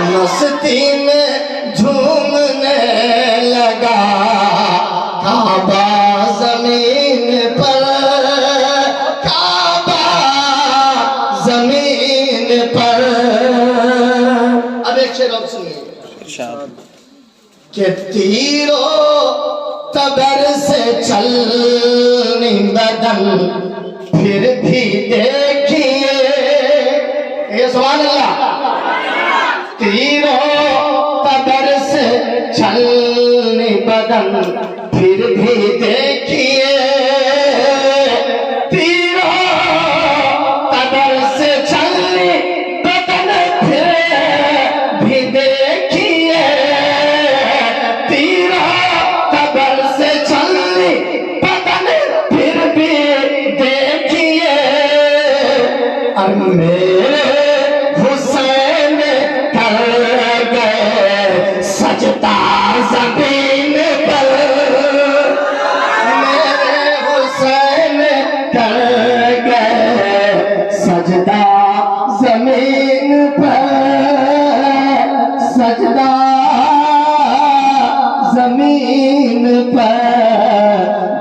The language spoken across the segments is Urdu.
مستی میں جھومنے لگا کعبہ زمین پر، کعبہ زمین پر۔ اب ایک شعر اور سنیے کہ تیرو تبر سے چلنی بدن پھر بھی دیکھیے، یہ سبحان اللہ، تیرو تبر سے چلنی بدن پھر بھی دیکھیے، تیرو تبر سے چلنی بدن پھر بھی دیکھیے، تیرو تبر سے چلنی بدن پھر بھی دیکھیے، اور میرے حسین کر گئے سجدہ زمین پر، میرے حسین کر گئے سجدہ زمین پر، سجدہ زمین پر۔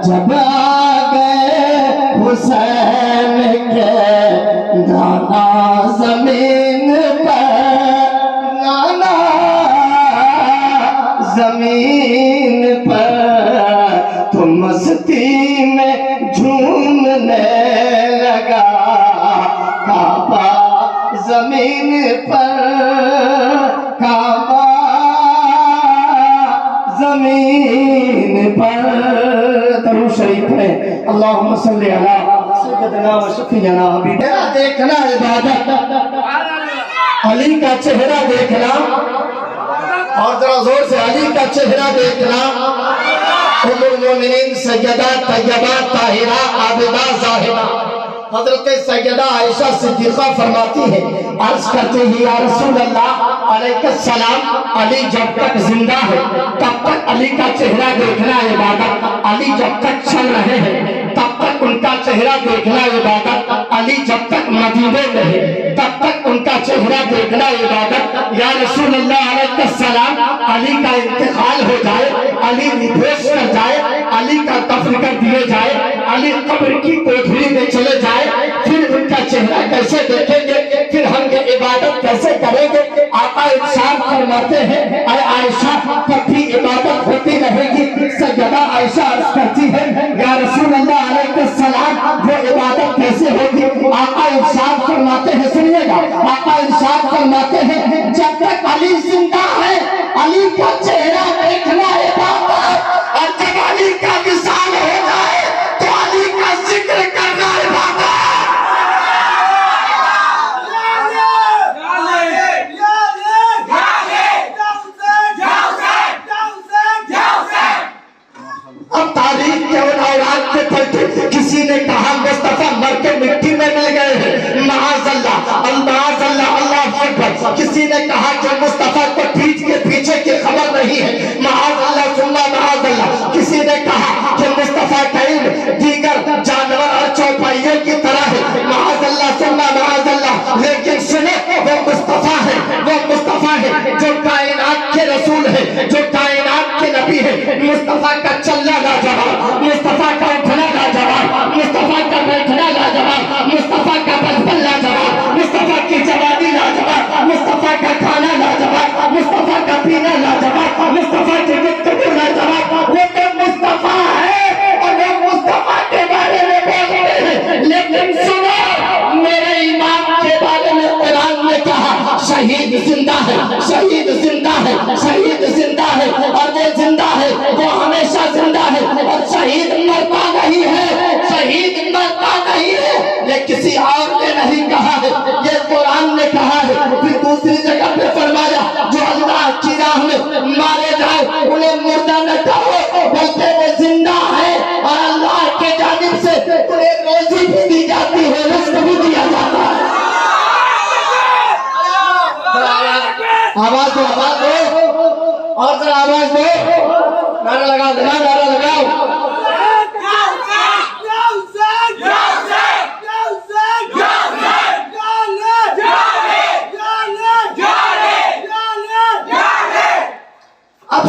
جب آ گئے حسین کے نانا زمین پر، نانا زمین پر، تو مستی میں جھومنے لگا کعبہ زمین پر، کعبہ زمین پر۔ درود شریف ہے اللہم صلی علی سیدنا و شفیعنا حبیبنا۔ دیکھنا عبادت، علی کا چہرہ دیکھنا، اور ذرا زور سے علی کا چہرہ دیکھنا۔ ام المومنین سیدہ طیبہ طاہرہ عابدہ زاہدہ حضرت سیدہ عائشہ صدیقہ فرماتی ہے، عرض کرتے ہیں یا رسول اللہ علیہ السلام، علی جب تک زندہ ہے تب تک علی کا چہرہ دیکھنا عبادت، علی جب تک چل رہے ہیں تب تک ان کا چہرہ دیکھنا عبادت، علی جب تک مدینے میں ہے تب تک ان کا چہرہ دیکھنا عبادت۔ یا رسول اللہ علیہ السلام، علی کا انتقال ہو جائے، علی ندویش کر جائے، علی کا دفن کر دیے جائے، علی قبر کی کوٹھری میں چلے جائے، پھر ان کا چہرہ کیسے دیکھیں گے، پھر ہم یہ عبادت کیسے کریں گے؟ آقا ارشاد فرماتے ہیں اے عائشہ تب بھی عبادت ہوتی رہے گی۔ سیدہ عائشہ عرض کرتی ہے یا رسول اللہ علیہ السلام وہ عبادت کیسے ہوگی؟ آقا ارشاد فرماتے ہیں، سنیے گا، آقا ارشاد فرماتے ہیں جب تک علی زندہ ہے علی کا چہرہ دیکھنا عبادت، اور جب علی کا وصال ہو جائے تو علی کا ذکر کرنا عبادت۔ اب تاریخ کے ان اوراد کے پلٹے کسی نے کہا مصطفیٰ مر کے مٹی میں مل گئے ہیں، معاذ اللہ، معاذ اللہ، اللہ اکبر۔ کسی نے کہا کہ مصطفیٰ کو پیٹھ کے پیچھے کی خبر نہیں ہے، معاذ اللہ ثم معاذ اللہ۔ کسی نے کہا کہ مصطفیٰ کا علم دیگر جانور اور چوپائیوں کی طرح ہے، معاذ اللہ ثم معاذ اللہ۔ لیکن سنیں وہ مصطفیٰ ہے، وہ مصطفیٰ ہے جو کائنات کے رسول ہے، جو کائنات کے نبی ہے۔ مصطفیٰ کا چلنا لاجواب، مصطفیٰ کا اٹھنا لاجواب، مصطفیٰ کا بیٹھنا لاجواب، مصطفیٰ کا بچپن لاجواب، مصطفیٰ کی جوانی لاجواب، مصطفیٰ کا کھانا لاجواب، مصطفیٰ کا پینا لاجواب، مصطفیٰ کی گفتگو لاجواب۔ وہ تو مصطفیٰ ہے اور وہ مصطفیٰ کے بارے میں بولتے ہیں، لیکن سنو میرے امام کے بارے میں قرآن نے کہا شہید زندہ ہے، شہید زندہ ہے، شہید زندہ ہے، اور وہ زندہ ہے، وہ ہمیشہ زندہ ہے، اور شہید مرتا نہیں ہے، شہید مرتا نہیں ہے۔ یہ کسی اور نے نہیں کہا ہے، یہ قرآن نے کہا ہے۔ پھر دوسری جگہ پہ فرمایا جو اللہ کی راہ میں مارے جائے انہیں مردہ نہ کہو، بلکہ وہ زندہ ہے، اور اللہ کے جانب سے انہیں روزی بھی دی جاتی ہے، رزق بھی دیا جاتا ہے۔ آواز دو، آواز دو، اور ذرا آواز دو، نعرہ لگاؤ، نعرہ لگاؤ۔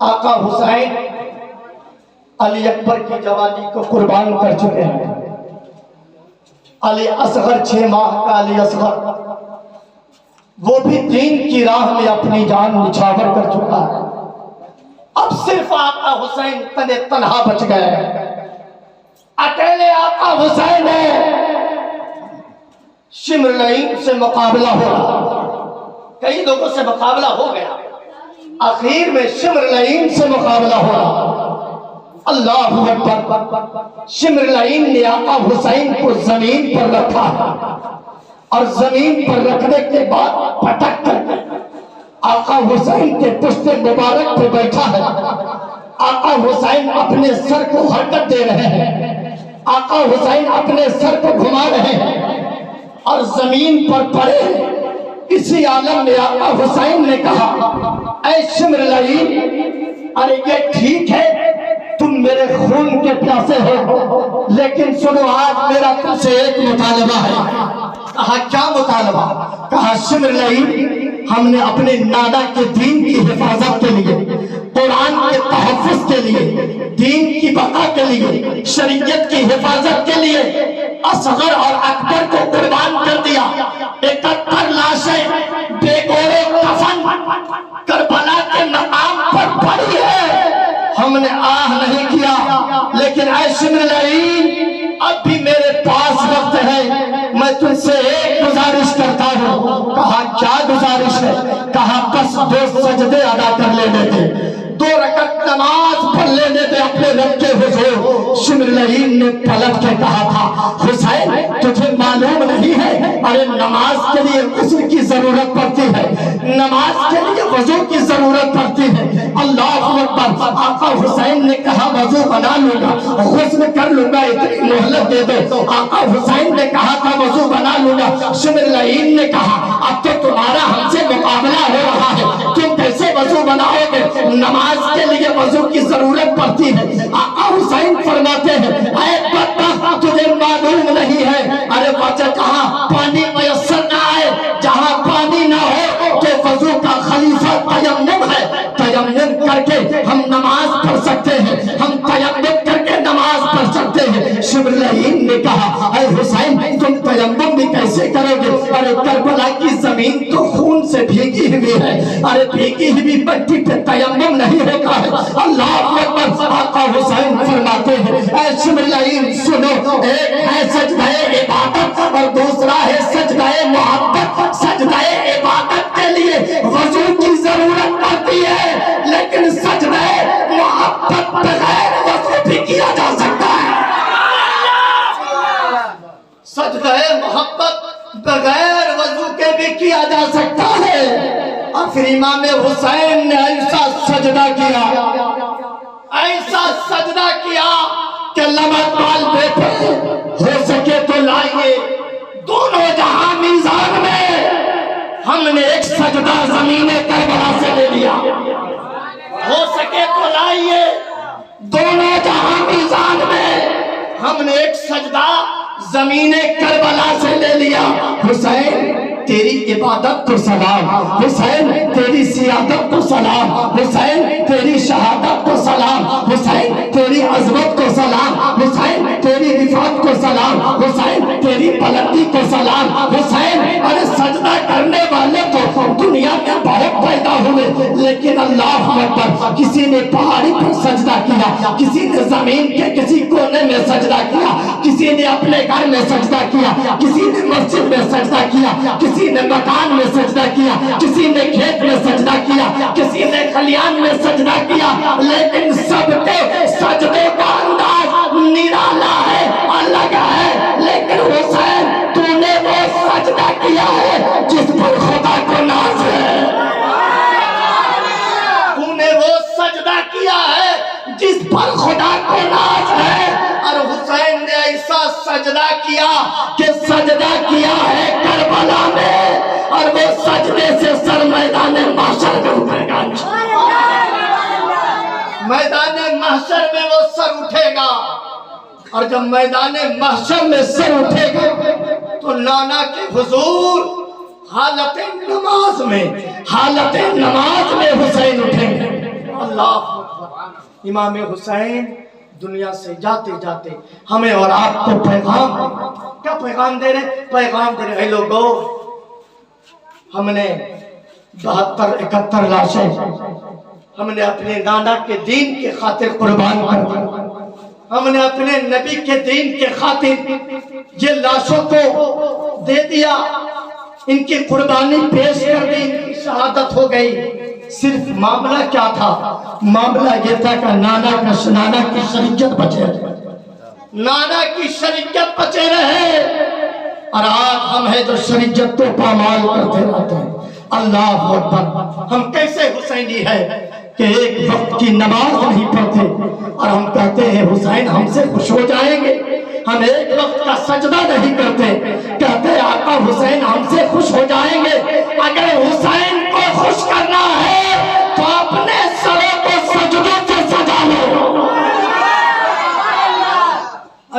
آقا حسین علی اکبر کی جوانی کو قربان کر چکے ہیں. علی اصغر 6 ماہ کا علی اصغر وہ بھی دین کی راہ میں اپنی جان نچھاور کر چکا ہے. اب صرف آقا حسین تنہا بچ گئے. اکیلے آقا حسین ہے. شمر لعین سے مقابلہ ہو رہا. کئی لوگوں سے مقابلہ ہو گیا. آخر میں شمر لعین سے مقابلہ ہو رہا. اللہ اکبر. شمر لعین نے آقا حسین کو زمین پر رکھا اور زمین پر رکھنے کے بعد پٹک کر آقا حسین کے پشت مبارک پہ بیٹھا ہے. آقا حسین اپنے سر کو حرکت دے رہے ہیں. آقا حسین اپنے سر کو گھما رہے ہیں اور زمین پر پڑے. اسی عالم میں آقا حسین نے کہا اے شمر لعین، ارے یہ ٹھیک ہے تم میرے خون کے پیاسے ہو، لیکن سنو آج میرا تم سے ایک مطالبہ ہے. کہا کیا مطالبہ؟ کہا شمر لعین، ہم نے اپنے نانا کے دین کی حفاظت کے لیے، قرآن کے تحفظ کے لیے، دین کی بقا کے لیے، شریعت کی حفاظت کے لیے اصغر اور اکبر کو قربان کر دیا. 71 لاشیں بے گورے کفن کربلا کے مقام پر پڑی ہے. ہم نے آہ نہیں کیا، لیکن اے شمر لعین اب بھی میرے پاس وقت ہے. میں تم سے ایک گزارش کرتا ہوں. کہا کیا گزارش ہے؟ کہا بس 2 سجدے ادا کر لینے دے، 2 رکعت نماز پڑھ لینے دے اپنے رب کے حضور. شمر لعین نے پلٹ کے کہا تھا حسین تجھے معلوم نہیں ہے، ارے نماز کے لیے غسل کی ضرورت پڑتی ہے، نماز کے لیے وضو کی ضرورت پڑتی ہے. اللہ اکبر. آقا حسین نے کہا وضو بنا لوں گا، غسل کر لوں گا، اتنی مہلت دے دو. آقا حسین نے کہا تھا وضو بنا لوں گا. شمر لعین نے کہا اب تو تمہارا ہم سے مقابلہ ہو رہا ہے، تم کیسے وضو بناؤ گے؟ نماز کے لیے وضو کی ضرورت پڑتی ہے. آقا حسین فرماتے ہیں اے بدبخت تجھے معلوم نہیں ہے، ارے بچہ کہاں پانی میسر نہ آئے، جہاں پانی نہ ہو تو وضو کا خلیفہ تیمم ہے. تیمم کر کے ہم نماز پڑھ سکتے ہیں، ہم تیمم کر کے نماز پڑھ سکتے ہیں. شمر لعین نے کہا اے حسین تم تیمم بھی کیسے کرو گے؟ ارے کربلا کی زمین تو خون سے بھیگی ہوئی ہے، ارے بھیگی ہوئی مٹی پہ تیمم نہیں ہوتا ہے. اللہ اکبر. آقا حسین فرماتے ہیں اے شمر لعین سنو، ایک ہے سجدہ عبادت اور دوسرا ہے سجدہ محبت. سجدہ عبادت کے لیے وضو کی ضرورت پڑتی ہے، لیکن سجدہ محبت بغیر وضو بھی کیا جا سکتا ہے. سجدہ محبت بغیر وضو کے بھی کیا جا سکتا ہے. اور پھر امام حسین نے ایسا سجدہ کیا، ایسا سجدہ کیا کہ لمحت بال بیٹھے ہو سکے تو لائیے دونوں جہاں میزان میں. ہم نے ایک سجدہ زمین کربلا سے لے لیا، ہو سکے تو لائیے دونوں جہاں میزان میں. ہم نے ایک سجدہ زمین کربلا سے لے لیا. حسین تیری عبادت کو سلام، حسین تیری سیادت کو سلام، حسین تیری شہادت کو سلام، حسین تیری عظمت کو سلام، حسین تیری رفعت کو سلام، حسین تیری بلندی کو سلام. حسین ارے سجدہ کرنے والے تو دنیا میں بہت پیدا ہوئے، لیکن اللہ اکبر کسی نے پہاڑی پر سجدہ کیا، کسی نے زمین کے کسی کونے میں سجدہ کیا، کسی نے اپنے گھر میں سجدہ کیا، کسی نے مسجد میں سجدہ کیا، کسی نے مکان میں سجدہ کیا، کسی نے کھیت میں سجدہ کیا، کسی نے خلیان میں سجدہ کیا، لیکن سب کے سجدے کا انداز نرالا ہے، الگ ہے. لیکن حسین تو نے وہ سجدہ کیا ہے جس پر خدا کو ناز ہے. تو نے وہ سجدہ کیا ہے جس پر خدا کو ناز ہے. اور حسین نے ایسا سجدہ کیا کہ سجدہ کیا ہے کربلا میں، اور وہ سجدے سے سر میدان محشر میں اٹھے گا. میدان محشر میں وہ سر اٹھے گا، اور جب میدان محشر میں سر اٹھے گا تو نانا کے حضور حالت نماز میں حسین اٹھیں گے. اللہ اکبر۔ امام حسین دنیا سے جاتے جاتے ہمیں اور آپ کو پیغام، کیا پیغام دے رہے؟ پیغام دے رہے، اے لوگو ہم نے 72-71 لاشیں ہم نے اپنے نانا کے دین کے خاطر قربان کر دی، ہم نے اپنے نبی کے دین کے خاطر یہ لاشوں کو دے دیا، ان کی قربانی پیش کر دی، ان کی شہادت ہو گئی۔ صرف معاملہ کیا تھا؟ معاملہ یہ تھا کہ نانا کی شریعت بچے رہے، نانا کی شریعت بچے رہے، اور آج ہم ہیں جو شریعت تو پامال کرتے رہتے ہیں۔ اللہ اکبر۔ ہم کیسے حسینی ہے کہ ایک وقت کی نماز نہیں پڑھتے اور ہم کہتے ہیں حسین ہم سے خوش ہو جائیں گے، ہم ایک وقت کا سجدہ نہیں کرتے، کہتے ہیں آقا حسین ہم سے خوش ہو جائیں گے۔ اگر حسین کو خوش کرنا ہے تو اپنے سروں کو سجدوں سے سجا لو،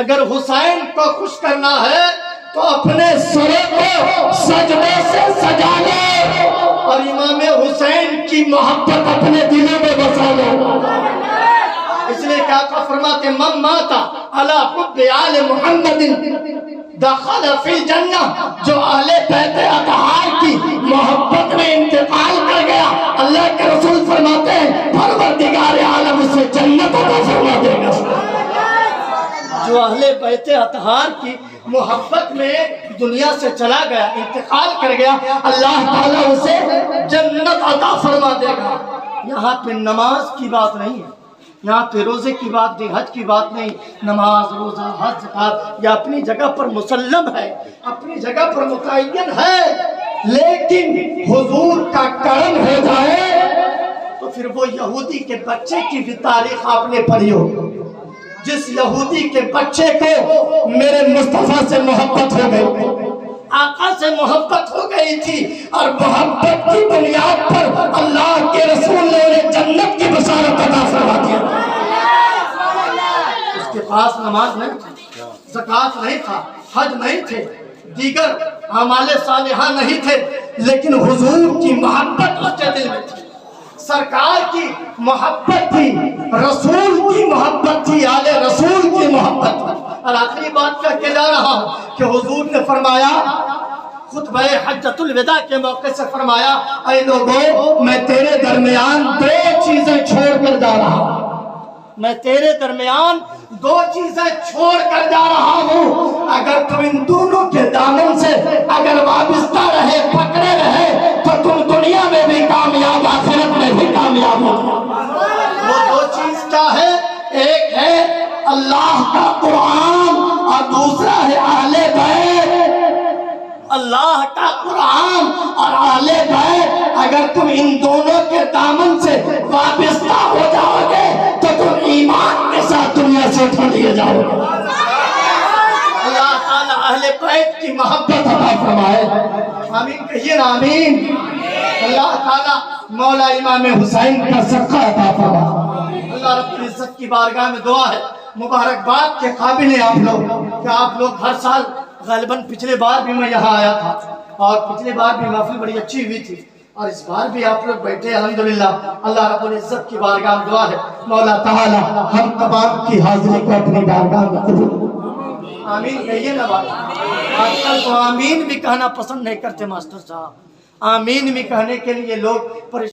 اگر حسین کو خوش کرنا ہے تو اپنے سروں کو سجدے سے سجا لو، اور امام حسین کی محبت اپنے دلوں میں بسا لو۔ اس لیے کہ آقا فرماتے من مات علی حب آل محمد دخل فی الجنہ، جو اہل بیت اطہار کی محبت میں انتقال کر گیا، اللہ کے رسول فرماتے ہیں پروردگار عالم اسے جنت عطا فرما دے گا۔ جو اہل بیت اطہار کی محبت میں دنیا سے چلا گیا، انتقال کر گیا، اللہ تعالیٰ اسے جنت عطا فرما دے گا۔ یہاں پہ نماز کی بات نہیں ہے، یہاں پہ روزے کی بات نہیں، حج کی بات نہیں۔ نماز، روزہ، حج، زکات یہ اپنی جگہ پر مسلم ہے، اپنی جگہ پر متعین ہے، لیکن حضور کا کرم ہو جائے تو پھر وہ یہودی کے بچے کی بھی تاریخ آپ نے پڑھی ہو، جس یہودی کے بچے کو میرے مصطفیٰ سے محبت ہو گئی، آقا سے محبت ہو گئی تھی، اور محبت کی بنیاد پر اللہ کے رسول نے انہیں جنت کی بشارت عطا فرما دیا۔ اس کے پاس نماز نہیں تھی، زکات نہیں تھا، حج نہیں تھے، دیگر اعمال صالحہ نہیں تھے، لیکن حضور کی محبت اس کے دل میں تھی، سرکار کی محبت تھی، رسول کی محبت تھی، آل رسول کی محبت تھی۔ اور آخری بات کر کے جا رہا ہوں کہ حضور نے فرمایا خطبہ حجۃ الوداع کے موقع سے فرمایا، اے لوگو میں تیرے درمیان دو چیزیں چھوڑ کر جا رہا ہوں، میں تیرے درمیان دو چیزیں چھوڑ کر جا رہا ہوں، اگر تم ان دونوں کے دامن سے اگر وابستہ رہے، پکڑے رہے تو تم دنیا میں بھی کامیاب، آخرت میں بھی کامیاب ہو۔ وہ دو چیز کیا ہے؟ ایک ہے اللہ کا قرآن اور دوسرا ہے اہل بیت۔ اللہ کا قرآن اور اہل بیت، اگر تم ان دونوں کے دامن سے وابستہ ہو جاؤ گے تو تم ایمان کے ساتھ دنیا سے اٹھا لیے جاؤ گے۔ اللہ تعالیٰ اہل بیت کی محبت عطا فرمائے، آمین کہیے نا آمین۔ اللہ تعالیٰ مولا امام حسین کا صدقہ عطا فرمائے۔ اللہ رب العزت کی بارگاہ میں دعا ہے، مبارکباد کے قابل ہیں آپ لوگ کہ آپ لوگ ہر سال غالباً پچھلے بار بھی میں یہاں آیا تھا اور پچھلے بار بھی محفل بڑی اچھی ہوئی تھی، اور اس بار بھی آپ لوگ بیٹھے الحمدللہ۔ اللہ رب العزت کی بارگاہ میں دعا ہے مولا تعالی ہم تمام کی حاضری کو اپنی بارگاہ میں قبول، آمین کہیے نا بات۔ آج کل تو آمین بھی کہنا پسند نہیں کرتے ماسٹر صاحب، آمین بھی کہنے کے لیے لوگ پریشان